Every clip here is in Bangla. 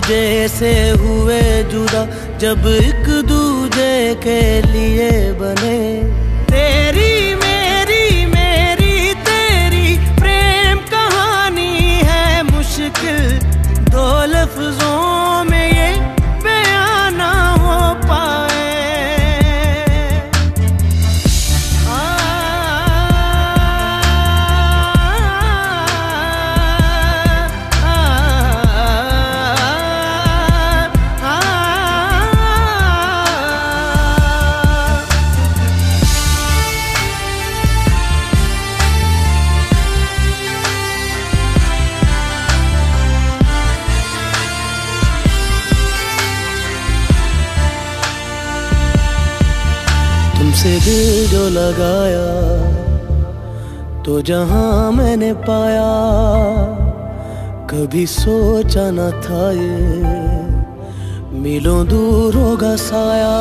दूजे से हुए जुदा, जब एक दूजे के लिए बने। तेरी मेरी मेरी तेरी प्रेम कहानी है मुश्किल, दो लफ्जों में ये बयां ना हो पाए। तुमसे दिल जो लगाया तो जहां मैंने पाया, कभी सोचा न था ये मिलों दूर होगा साया।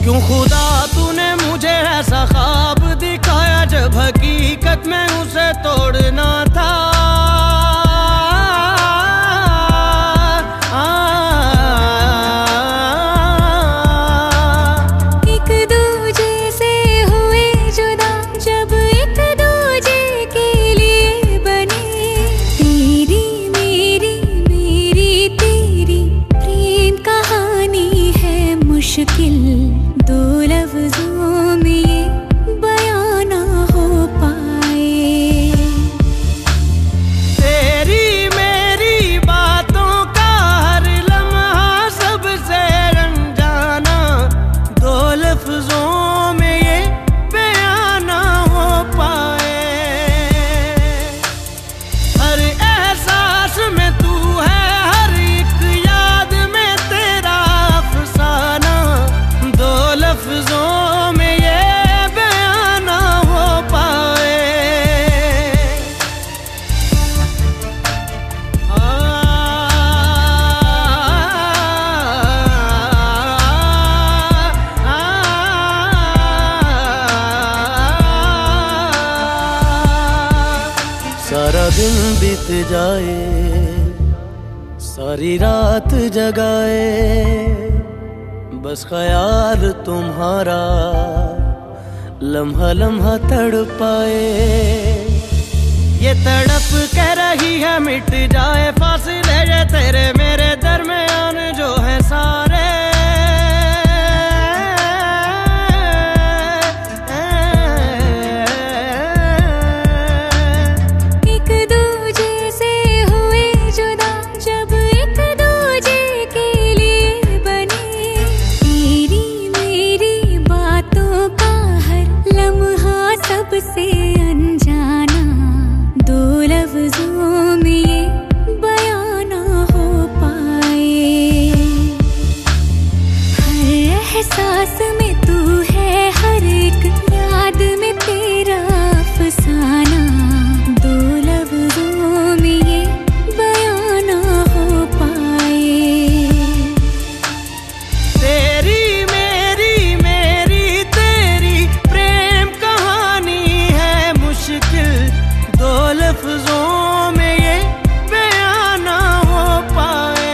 क्यों खुदा तूने मुझे ऐसा ख्वाब दिखाया, जब हकीकत में उसे तोड़ना था। मुश्किल दो लफ्जों में ये बयां ना हो पाए। तेरी मेरी बातों का हर लम्हा सबसे अनजाना, दो लफ्जों में ये बयां ना हो पाए। हर एहसास में तू है, हर एक याद में तेरा अफसाना, दो लफ्जों में ये बयां ना हो पाए। सारा दिन बीत जाए, सारी रात जगाए, बस ख्याल तुम्हारा लम्हा लम्हा तड़पाए। ये तड़प कह रही है मिट जाए फासले, ये तेरे मेरे दरमियान जो है सारे। एक दूजे से हुए जुदा, जब एक दूजे के लिए बने। तेरी मेरी बातों का हर लम्हा सबसे अनजाना, दो लफ्जों में ये बयां ना हो पाए। हर एहसास में तू है, हर एक याद में तेरा अफसाना, दो लफ्जों में ये बयां ना हो पाए। तेरी मेरी मेरी तेरी प्रेम कहानी है मुश्किल, दो लफ्जों में ये बयां ना हो पाए।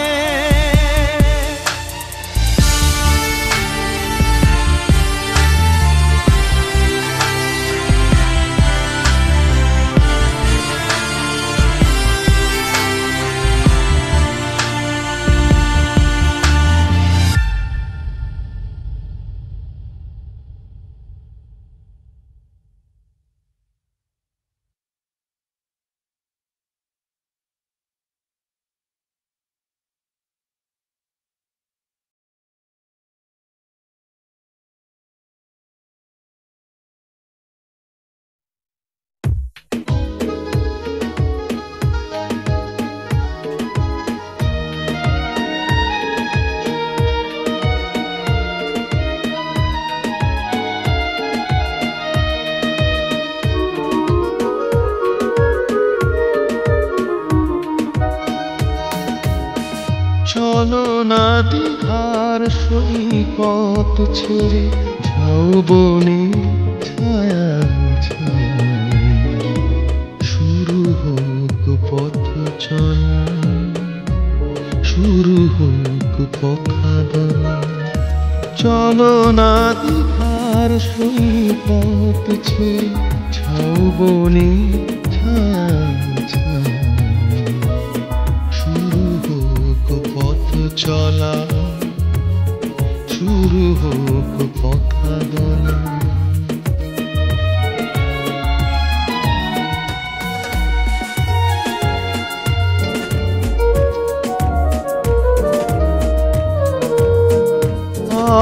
চলো না দিঘার সৈকত ছেড়ে যাও বনে ছায়া শুরু হোক পথ চলা। কথা বলা। চলো না দীঘার সৈকত ছেড়ে ঝাউবনে ছায়া ছায়া। শুরু হোক পথ চলা, শুরু হোক কথা বলা।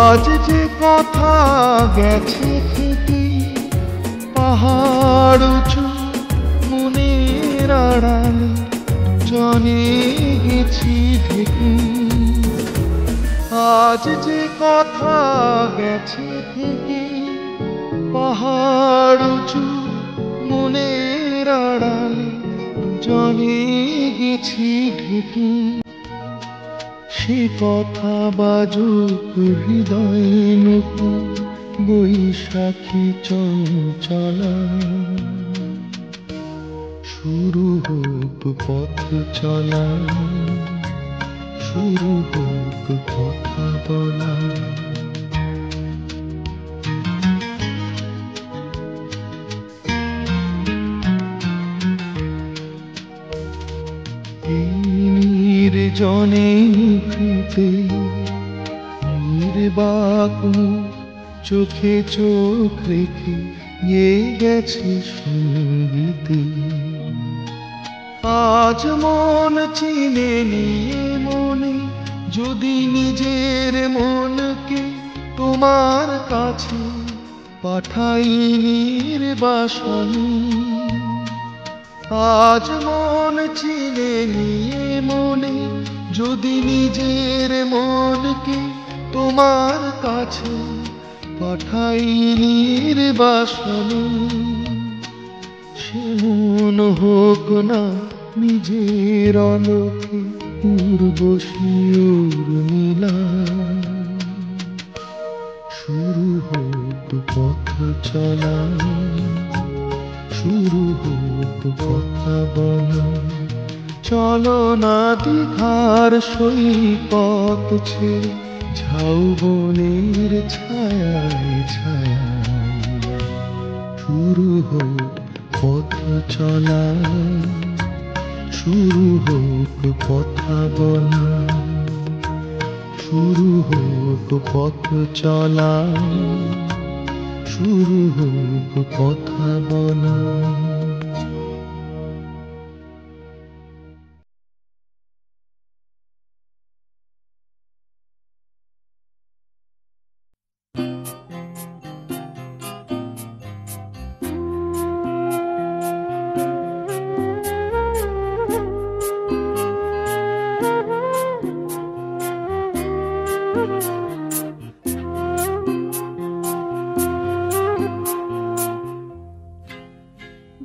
আজ যে কথা গেছে থেকে পাহাড় উঁচু মনের আড়ালে জানে গেছি ঢেকে। আজ যে কথা গেছে থেকে পাহাড় উঁচু মনের আড়ালে জানে গেছি ঢেকে। সে কথা বাজুক হৃদয় নতুন বৈশাখী চঞ্চলা। শুরু হোক পথ চলা, শুরু হোক কথা বলা। নির্জনে ফিতে নির্বাক চোখে চোখ রেখে গিয়ে গেছে সঙ্গীতে। আজ মন চিনে নিয়ে মনে যদি নিজের মনকে তোমার কাছে পাঠাই নির্বাসনে। আজ মন চিনে নিয়ে মনে যদি নিজের মনকে তোমার কাছে পাঠাই নির্বাসনে। সে মন হোক না নিজের আলোকে উর্বশী উর্মিলা। শুরু হোক পথ চলা, শুরু হোক কথা বলা। চলো না দীঘার সৈকত ছেড়ে ঝাউবনের ছায়ায় ছায়ায়। শুরু হোক পথ চলা, শুরু হোক কথা বলা। শুরু হোক পথ চলা, শুরু হোক কথা বলা।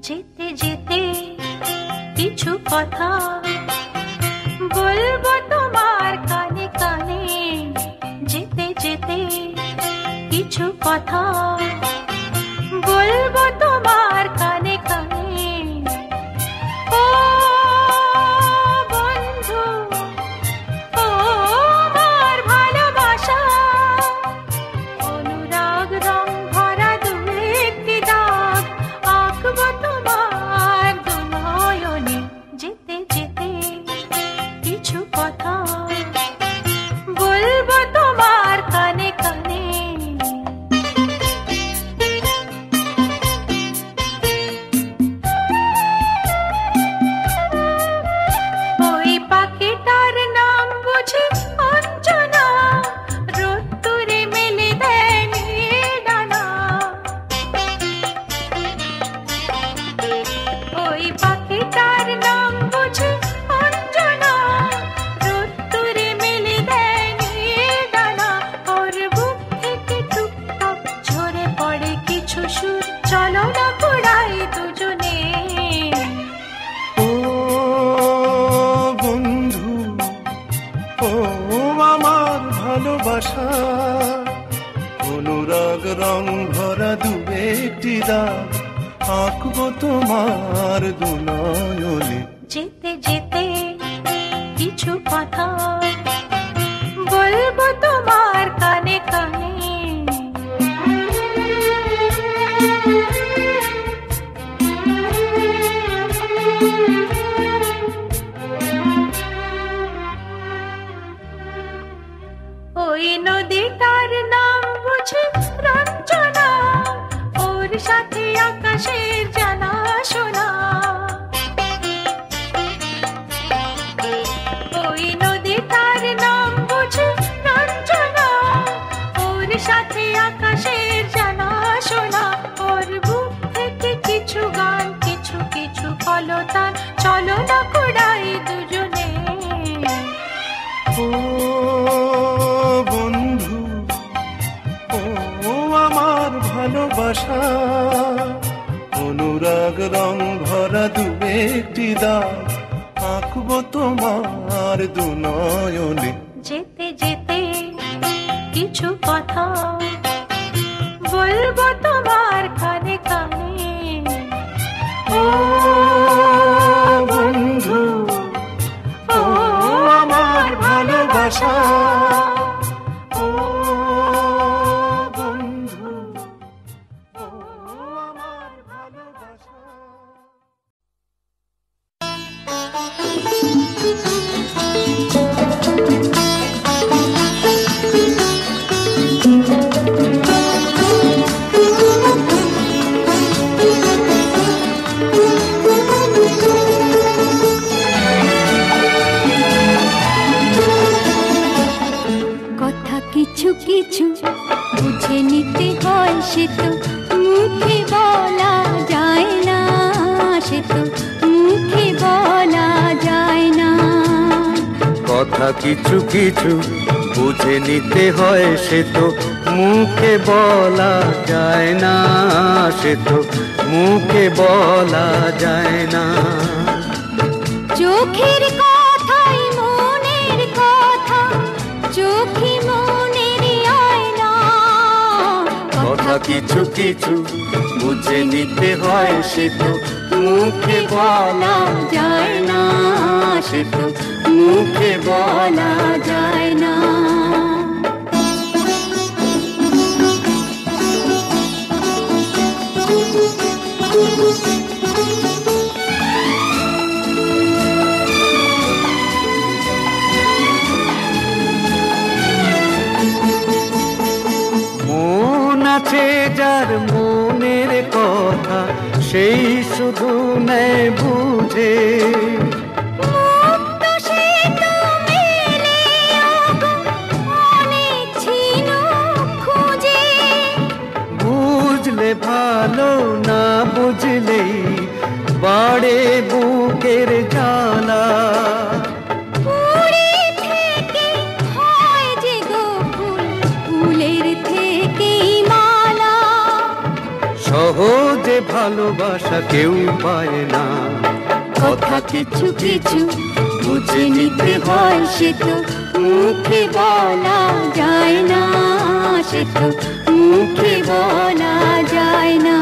যেতে যেতে কিছু কথা বলবো তোমার কানে কানে। যেতে যেতে কিছু কথা বলবো তোমার কানে কানে। ও বন্ধু, ও আমার ভালোবাসা, অনুরাগ রং ভরা দু একটি দাগ আঁকবো তোমার দু নয়নে। যেতে যেতে কিছু কথা বলবো তোমার কানে কানে। ওই পাখিটার নাম বুঝি অঞ্জনা, রোদ্দুরে মেলে দেয় ডানা। ওই পাখিটার নাম বুঝি অঞ্জনা, রোদ্দুরে মেলে দেয় ডানা। ওর বুক থেকে টুকটাক ঝরে পড়ে কিছু সুর, চলো না কুড়াই দুজনে। ও বন্ধু, ও আমার ভালোবাসা, অনুরাগ রং ভরা দু একটি দাগ আঁকবো তোমার দু নয়নে। যেতে যেতে কিছু কথা বল কানে কানে। ওই নদীটার নাম বুঝি রঞ্জনা, ওর সাথে আকাশের জানা শোনা। ওই নদীটার নাম বুঝি রঞ্জনা, ওর সাথে আকাশের জানা শোনা। ওর বুক থেকে কিছু গান, কিছু কিছু কলতান, চলো না কুড়াই দুজনে। ও বন্ধু, ও আমার ভালোবাসা, অনুরাগ রং ভরা দু একটি দাগ আঁকবো তোমার দু নয়নে। যেতে যেতে কিছু কথা বলবো তোমার কানে কানে। ও বন্ধু, ও আমার ভালোবাসা, ও বন্ধু, ও আমার ভালোবাসা। কথা কিছু কিছু বুঝে নিতে হয়, সে তো মুখে বলা যায় না, সে তো মুখে বলা যায় না। কথা কিছু কিছু বুঝে নিতে হয়, সে তো মুখে বলা যায় না, সে তো মুখে বলা যায় না। চোখের কথাই মনের কথা, চোখে মনের আয়না। কথা কিছু কিছু বুঝে নিতে হয়, সে তো মুখে বলা যায় না, সে তো মুখে বলা যায় না। মন আছে যার মনের কথা, সেই শুধু নেয় বুঝে। বুঝলে ভালো, না বুঝলেই বাড়ে বুকের জ্বালা। সহজে ভালোবাসা কেউ পায় না। কথা কিছু কিছু বুঝে নিতে হয়, সে তো মুখে বলা যায় না, সে তো মুখে বলা যায় না।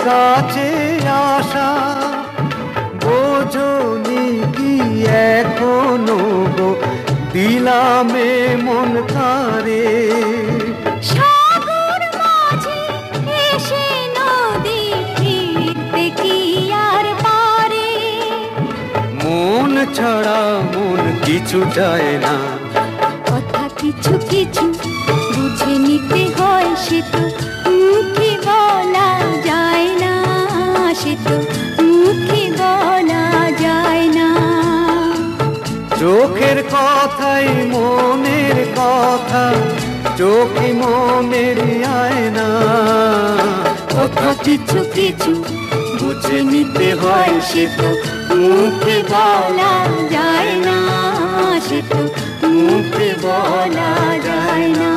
কাছে আসা বোঝনি কি এখনো গো, দিলামে মন কারে। সাগর মাঝে এসে নদী ফিরতে কি আর পারে। মন ছাড়া মন কিছু চায় না। কথা কিছু কিছু বুঝে নিতে হয়, সে তো মুখে বলা যায় না, সে তো মুখে বলা যায় না। চোখের কথাই মনের কথা, চোখে মনের আয়না। কথা কিছু কিছু নিতে হয় সে তো মুখে বলা যায় না, সে তো মুখে বলা যায় না।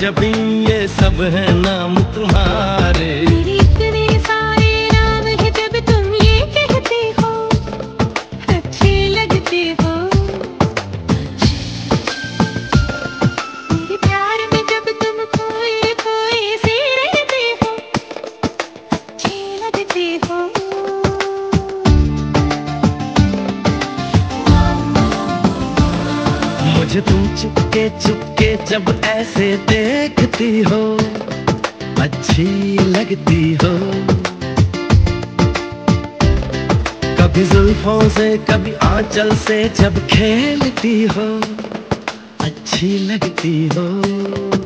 जबी ये सब है नाम तुम्हारे। मुझे तुम चुपके चुपके जब ऐसे देखती हो, अच्छी लगती हो। कभी जुल्फों से कभी आंचल से जब खेलती हो, अच्छी लगती हो।